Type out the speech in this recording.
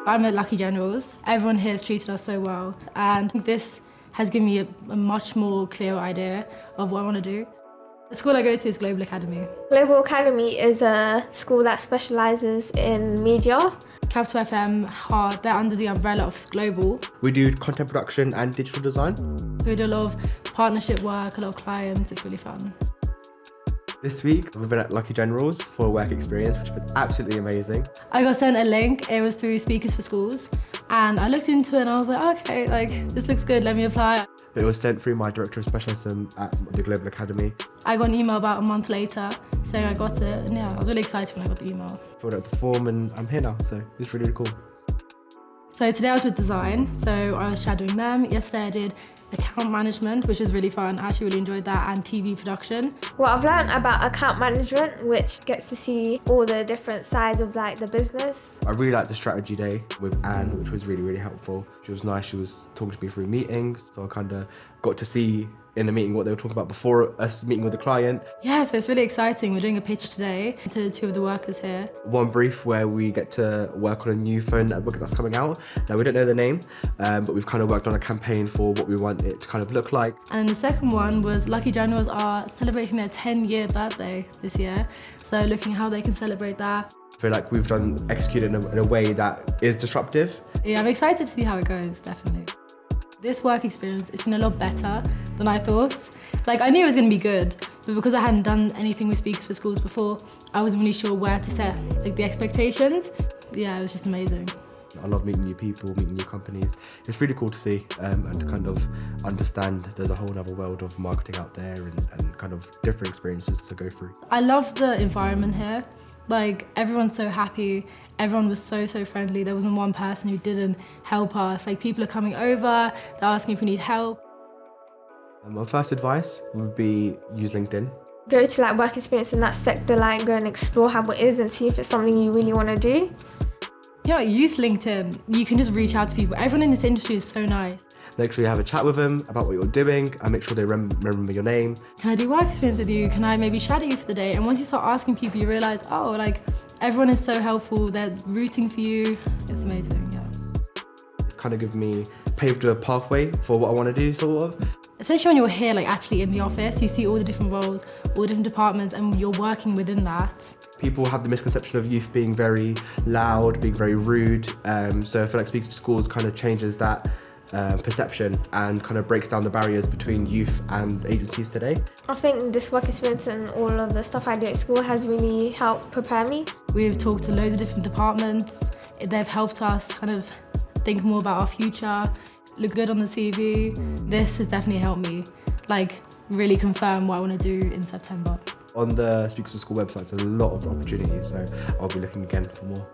I'm at Lucky Generals. Everyone here has treated us so well, and this has given me a much more clear idea of what I want to do. The school I go to is Global Academy. Global Academy is a school that specialises in media. Capital FM, they're under the umbrella of Global. We do content production and digital design. We do a lot of partnership work, a lot of clients. It's really fun. This week, we've been at Lucky Generals for a work experience, which has been absolutely amazing. I got sent a link. It was through Speakers for Schools. And I looked into it and I was like, okay, this looks good, let me apply. It was sent through my Director of Specialism at the Global Academy. I got an email about a month later saying I got it, and yeah, I was really excited when I got the email. Filled out the form and I'm here now, so it's really cool. So today I was with design, so I was shadowing them. Yesterday I did account management, which was really fun. I actually really enjoyed that, and TV production. What I've learned about account management, which gets to see all the different sides of the business. I really liked the strategy day with Anne, which was really helpful. She was nice, she was talking to me through meetings, so I kind of got to see in the meeting what they were talking about before us meeting with the client. Yeah, so it's really exciting. We're doing a pitch today to two of the workers here. One brief where we get to work on a new phone network that's coming out. Now, we don't know the name, but we've kind of worked on a campaign for what we want it to kind of look like. And the second one was Lucky Generals are celebrating their 10-year birthday this year. So looking at how they can celebrate that. I feel like we've executed in a way that is disruptive. Yeah, I'm excited to see how it goes, definitely. This work experience, it's been a lot better than I thought. I knew it was going to be good, but because I hadn't done anything with Speakers for Schools before, I wasn't really sure where to set the expectations. Yeah, it was just amazing. I love meeting new people, meeting new companies. It's really cool to see and to kind of understand there's a whole other world of marketing out there and kind of different experiences to go through. I love the environment here. Everyone's so happy. Everyone was so friendly. There wasn't one person who didn't help us. People are coming over, they're asking if we need help. My first advice would be use LinkedIn. Go to work experience in that sector, go and explore how it is and see if it's something you really want to do. Yeah, use LinkedIn. You can just reach out to people. Everyone in this industry is so nice. Make sure you have a chat with them about what you're doing and make sure they remember your name. Can I do work experience with you? Can I maybe shadow you for the day? And once you start asking people, you realise, everyone is so helpful. They're rooting for you. It's amazing, yeah. It's kind of paved a pathway for what I want to do, sort of. Especially when you're here, actually in the office, you see all the different roles, all the different departments, and you're working within that. People have the misconception of youth being very loud, being very rude. So I feel like Speakers for Schools kind of changes that perception and kind of breaks down the barriers between youth and agencies today. I think this work experience and all of the stuff I do at school has really helped prepare me. We've talked to loads of different departments. They've helped us kind of think more about our future, look good on the CV. This has definitely helped me, really confirm what I want to do in September. On the Speakers for School website, there's a lot of opportunities, so I'll be looking again for more.